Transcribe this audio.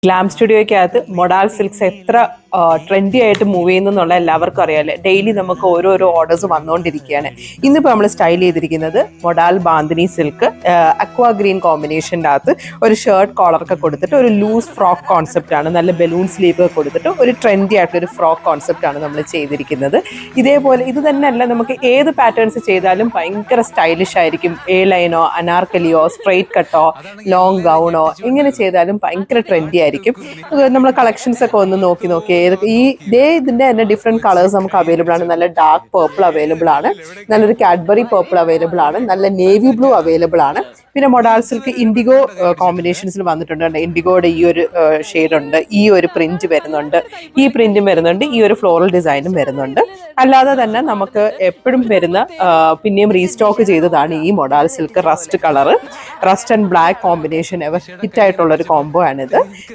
Glam സ്റ്റുഡിയോയ്ക്കകത്ത് modal silks എത്ര trendy ആയിട്ട് move ചെയ്യുന്നുള്ള എല്ലാവർക്കും അറിയാമല്ലേ. ഡെയിലി നമുക്ക് ഓരോരോ ഓർഡേഴ്സ് വന്നുകൊണ്ടിരിക്കുകയാണ്. ഇന്നിപ്പോൾ നമ്മൾ സ്റ്റൈൽ ചെയ്തിരിക്കുന്നത് modal bandhani silk aqua green കോമ്പിനേഷൻ്റെ അകത്ത് ഒരു ഷർട്ട് കോളറൊക്കെ കൊടുത്തിട്ട് ഒരു ലൂസ് ഫ്രോക്ക് കോൺസെപ്റ്റാണ്. നല്ല ബലൂൺ സ്ലീവ് കൊടുത്തിട്ട് ഒരു ട്രെൻഡി ആയിട്ടൊരു ഫ്രോക്ക് കോൺസെപ്റ്റാണ് നമ്മൾ ചെയ്തിരിക്കുന്നത്. ഇതേപോലെ ഇത് തന്നെയല്ല, നമുക്ക് ഏത് പാറ്റേൺസ് ചെയ്താലും ഭയങ്കര സ്റ്റൈലിഷ് ആയിരിക്കും. എ ലൈനോ അനാർക്കലിയോ സ്ട്രെയിറ്റ് കട്ടോ ലോങ് ഗൗണോ ഇങ്ങനെ ചെയ്താലും ഭയങ്കര ട്രെൻഡി ആയിരിക്കും. നമ്മൾ കളക്ഷൻസ് ഒക്കെ ഒന്ന് നോക്കി ഇതിന്റെ തന്നെ ഡിഫറെന്റ് കളേഴ്സ് നമുക്ക് അവൈലബിൾ ആണ്. നല്ല ഡാർക്ക് പേർപ്പിൾ അവൈലബിൾ ആണ്, നല്ലൊരു കാഡ്ബറി പേർപ്പിൾ അവൈലബിൾ ആണ്, നല്ല നേവി ബ്ലൂ അവൈലബിൾ ആണ്. പിന്നെ മൊഡാൾ സിൽക്ക് ഇൻഡിഗോ കോമ്പിനേഷൻസിൽ വന്നിട്ടുണ്ട്. ഇൻഡിഗോയുടെ ഈ ഒരു ഷെയ്ഡ് ഉണ്ട്, ഈ ഒരു പ്രിന്റ് വരുന്നുണ്ട്, ഈ പ്രിന്റും വരുന്നുണ്ട്, ഈ ഒരു ഫ്ലോറൽ ഡിസൈനും വരുന്നുണ്ട്. അല്ലാതെ തന്നെ നമുക്ക് എപ്പോഴും വരുന്ന പിന്നെയും റീസ്റ്റോക്ക് ചെയ്തതാണ് ഈ modal silk rest colour. Rest and black combination ever hit ആയിട്ടുള്ള ഒരു കോംബോ ആണിത്.